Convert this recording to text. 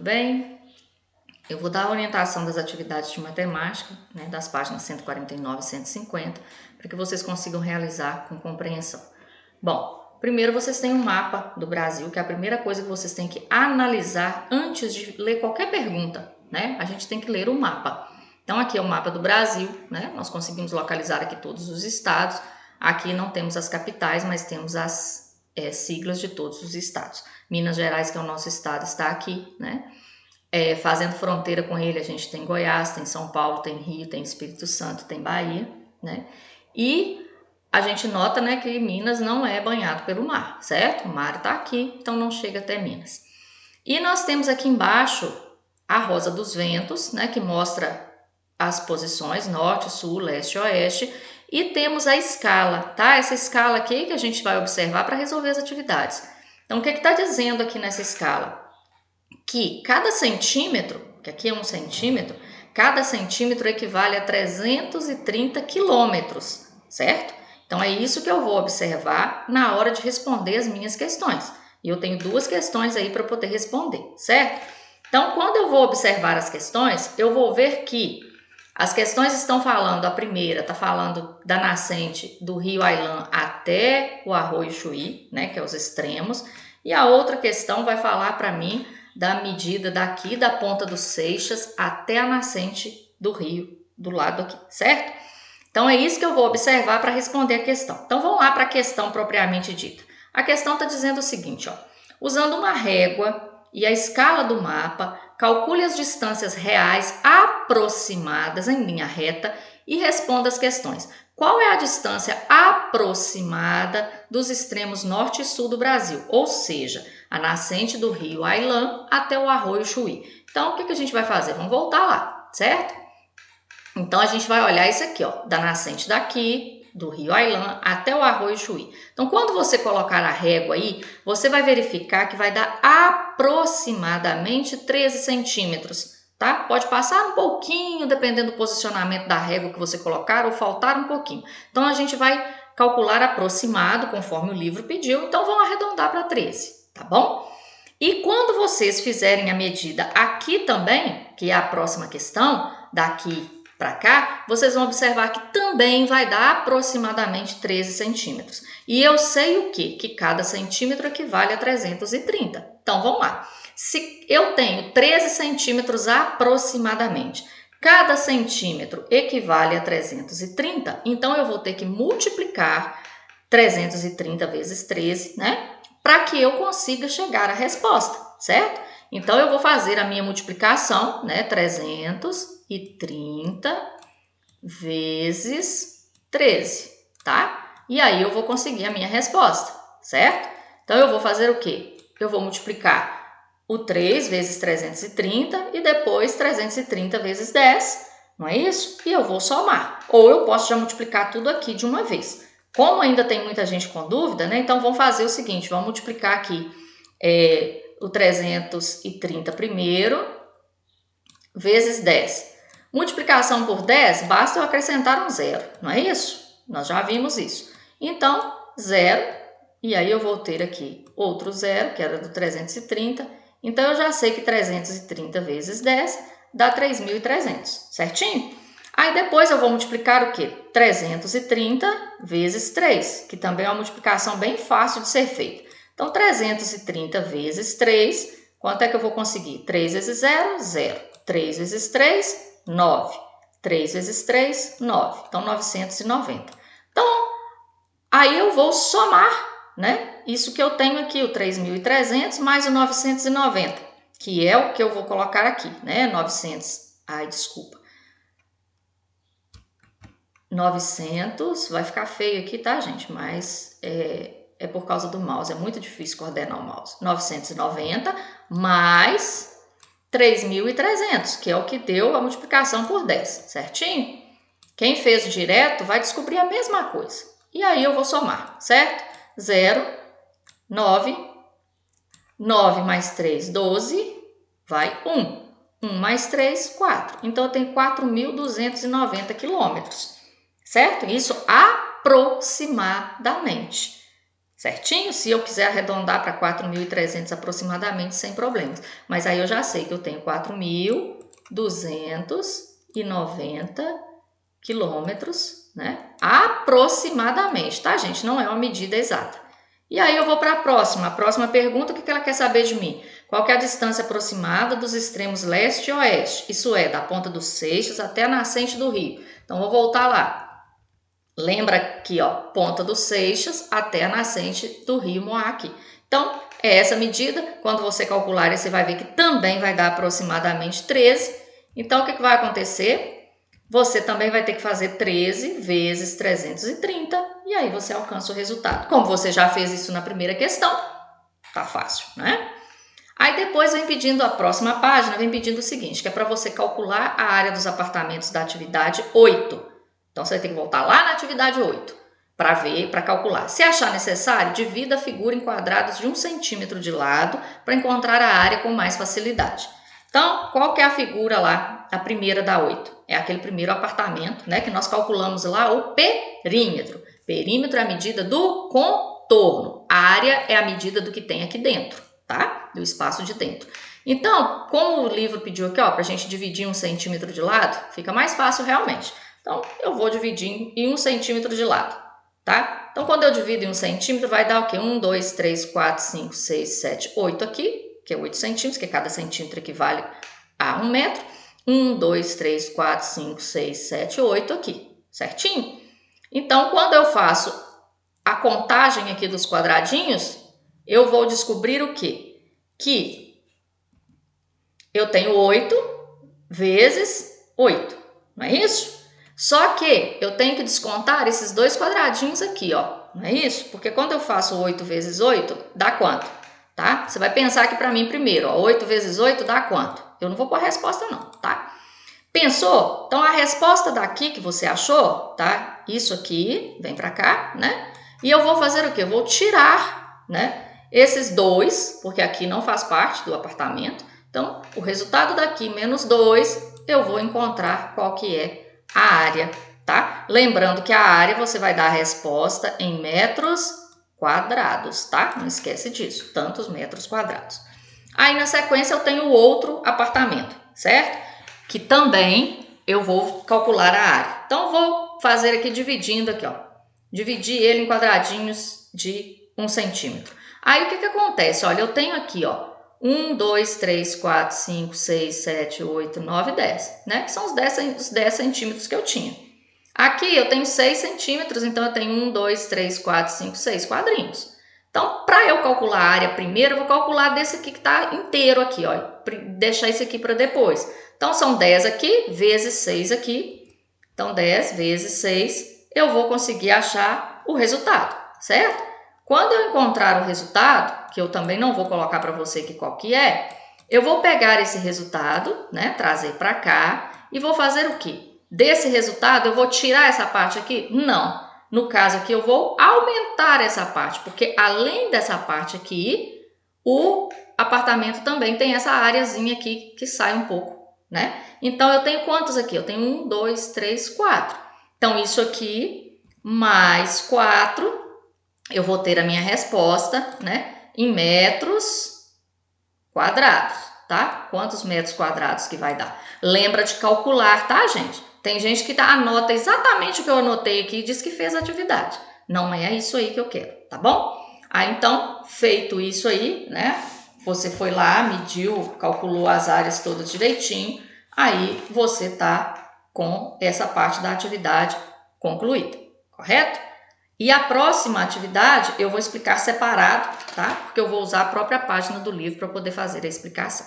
bem? Eu vou dar a orientação das atividades de matemática, né, das páginas 149 e 150, para que vocês consigam realizar com compreensão. Bom, primeiro vocês têm um mapa do Brasil, que é a primeira coisa que vocês têm que analisar antes de ler qualquer pergunta, né? A gente tem que ler o mapa. Então aqui é o mapa do Brasil, né? Nós conseguimos localizar aqui todos os estados. Aqui não temos as capitais, mas temos as siglas de todos os estados. Minas Gerais, que é o nosso estado, está aqui, né? Fazendo fronteira com ele, a gente tem Goiás, tem São Paulo, tem Rio, tem Espírito Santo, tem Bahia, né? E a gente nota, né, que Minas não é banhado pelo mar, certo? O mar está aqui, então não chega até Minas. E nós temos aqui embaixo a rosa dos ventos, né, que mostra as posições norte, sul, leste e oeste. E temos a escala, tá? Essa escala aqui que a gente vai observar para resolver as atividades. Então, o que está dizendo aqui nessa escala? Que cada centímetro, que aqui é 1 centímetro, cada centímetro equivale a 330 quilômetros, certo? Então, é isso que eu vou observar na hora de responder as minhas questões. E eu tenho 2 questões aí para poder responder, certo? Então, quando eu vou observar as questões, eu vou ver que as questões estão falando, a primeira está falando da nascente do rio Ailã até o Arroio Chuí, né, que é os extremos, e a outra questão vai falar para mim da medida daqui da ponta dos Seixas até a nascente do rio, do lado aqui, certo? Então é isso que eu vou observar para responder a questão. Então vamos lá para a questão propriamente dita. A questão está dizendo o seguinte, ó, usando uma régua e a escala do mapa, calcule as distâncias reais aproximadas em linha reta e responda as questões. Qual é a distância aproximada dos extremos norte e sul do Brasil? Ou seja, a nascente do rio Ailã até o Arroio Chuí. Então, o que a gente vai fazer? Vamos voltar lá, certo? Então, a gente vai olhar isso aqui, ó, da nascente daqui, do rio Ailã até o Arroio Chuí. Então, quando você colocar a régua aí, você vai verificar que vai dar aproximadamente 13 centímetros, tá? Pode passar um pouquinho, dependendo do posicionamento da régua que você colocar, ou faltar um pouquinho. Então, a gente vai calcular aproximado, conforme o livro pediu, então vamos arredondar para 13, tá bom? E quando vocês fizerem a medida aqui também, que é a próxima questão, daqui para cá, vocês vão observar que também vai dar aproximadamente 13 centímetros. E eu sei o quê? Que cada centímetro equivale a 330. Então, vamos lá. Se eu tenho 13 centímetros aproximadamente, cada centímetro equivale a 330, então eu vou ter que multiplicar 330 vezes 13, né? Para que eu consiga chegar à resposta, certo? Então, eu vou fazer a minha multiplicação, né? 330 vezes 13, tá? E aí, eu vou conseguir a minha resposta, certo? Então, eu vou fazer o quê? Eu vou multiplicar o 3 vezes 330 e depois 330 vezes 10, não é isso? E eu vou somar. Ou eu posso já multiplicar tudo aqui de uma vez. Como ainda tem muita gente com dúvida, né? Então, vamos fazer o seguinte, vamos multiplicar aqui o 330 primeiro, vezes 10. Multiplicação por 10, basta eu acrescentar um zero, não é isso? Nós já vimos isso. Então, zero, e aí eu vou ter aqui outro zero, que era do 330. Então, eu já sei que 330 vezes 10 dá 3.300, certinho? Aí, depois eu vou multiplicar o quê? 330 vezes 3, que também é uma multiplicação bem fácil de ser feita. Então, 330 vezes 3, quanto é que eu vou conseguir? 3 vezes 0, 0. 3 vezes 3, 9. 3 vezes 3, 9. Então, 990. Então, aí eu vou somar, né? Isso que eu tenho aqui, o 3.300 mais o 990, que é o que eu vou colocar aqui, né? 900, vai ficar feio aqui, tá, gente? Mas é por causa do mouse, é muito difícil coordenar o mouse. 990 mais 3.300, que é o que deu a multiplicação por 10, certinho? Quem fez direto vai descobrir a mesma coisa. E aí eu vou somar, certo? 0, 9, 9 mais 3, 12, vai 1. 1 mais 3, 4. Então, eu tenho 4.290 quilômetros, certo? Isso aproximadamente, certinho? Se eu quiser arredondar para 4.300 aproximadamente, sem problemas. Mas aí eu já sei que eu tenho 4.290 quilômetros, né? Aproximadamente, tá, gente? Não é uma medida exata. E aí eu vou para a próxima. A próxima pergunta, o que ela quer saber de mim? Qual que é a distância aproximada dos extremos leste e oeste? Isso é, da ponta dos Seixos até a nascente do rio. Então, vou voltar lá. Lembra aqui, ó, ponta dos Seixos até a nascente do rio Moaqui. Então, é essa medida. Quando você calcular, você vai ver que também vai dar aproximadamente 13. Então, o que vai acontecer? Você também vai ter que fazer 13 vezes 330 e aí você alcança o resultado. Como você já fez isso na primeira questão, tá fácil, né? Aí depois vem pedindo a próxima página, vem pedindo o seguinte, que é para você calcular a área dos apartamentos da atividade 8. Então você vai ter que voltar lá na atividade 8 para ver, para calcular. Se achar necessário, divida a figura em quadrados de 1 centímetro de lado para encontrar a área com mais facilidade. Então, qual que é a figura lá, a primeira da 8? É aquele primeiro apartamento, né, que nós calculamos lá o perímetro. Perímetro é a medida do contorno. A área é a medida do que tem aqui dentro, tá? Do espaço de dentro. Então, como o livro pediu aqui, ó, para a gente dividir 1 centímetro de lado, fica mais fácil realmente. Então, eu vou dividir em 1 centímetro de lado, tá? Então, quando eu divido em 1 centímetro, vai dar o quê? 1, 2, 3, 4, 5, 6, 7, 8 aqui, que é 8 centímetros, que cada centímetro equivale a 1 metro. 1, 2, 3, 4, 5, 6, 7, 8 aqui, certinho? Então, quando eu faço a contagem aqui dos quadradinhos, eu vou descobrir o quê? Que eu tenho 8 vezes 8, não é isso? Só que eu tenho que descontar esses dois quadradinhos aqui, ó, não é isso? Porque quando eu faço 8 vezes 8, dá quanto? Tá? Você vai pensar aqui para mim primeiro, ó, 8 vezes 8 dá quanto? Eu não vou pôr a resposta não, tá? Pensou? Então, a resposta daqui que você achou, tá? Isso aqui, vem para cá, né? E eu vou fazer o quê? Eu vou tirar, né? Esses dois, porque aqui não faz parte do apartamento. Então, o resultado daqui menos 2, eu vou encontrar qual que é a área, tá? Lembrando que a área você vai dar a resposta em metros quadrados, tá? Não esquece disso, tantos metros quadrados. Aí, na sequência, eu tenho outro apartamento, certo? Que também eu vou calcular a área. Então, vou fazer aqui dividindo aqui, ó. Dividir ele em quadradinhos de 1 centímetro. Aí, o que acontece? Olha, eu tenho aqui, ó, 1, 2, 3, 4, 5, 6, 7, 8, 9, 10, né? Que são os 10 centímetros que eu tinha. Aqui eu tenho 6 centímetros, então eu tenho 1, 2, 3, 4, 5, 6 quadrinhos. Então, para eu calcular a área primeiro, eu vou calcular desse aqui que está inteiro aqui, ó. Deixar esse aqui para depois. Então, são 10 aqui, vezes 6 aqui. Então, 10 vezes 6, eu vou conseguir achar o resultado, certo? Quando eu encontrar o resultado, que eu também não vou colocar para você aqui qual que é, eu vou pegar esse resultado, né, trazer para cá e vou fazer o quê? Desse resultado, eu vou tirar essa parte aqui? Não. No caso aqui, eu vou aumentar essa parte, porque além dessa parte aqui, o apartamento também tem essa areazinha aqui que sai um pouco, né? Então, eu tenho quantos aqui? Eu tenho 1, 2, 3, 4. Então, isso aqui mais 4, eu vou ter a minha resposta, né? Em metros quadrados, tá? Quantos metros quadrados que vai dar? Lembra de calcular, tá, gente? Tem gente que anota exatamente o que eu anotei aqui e diz que fez a atividade. Não é isso aí que eu quero, tá bom? Aí, então, feito isso aí, né? Você foi lá, mediu, calculou as áreas todas direitinho. Aí, você tá com essa parte da atividade concluída, correto? E a próxima atividade eu vou explicar separado, tá? Porque eu vou usar a própria página do livro para poder fazer a explicação.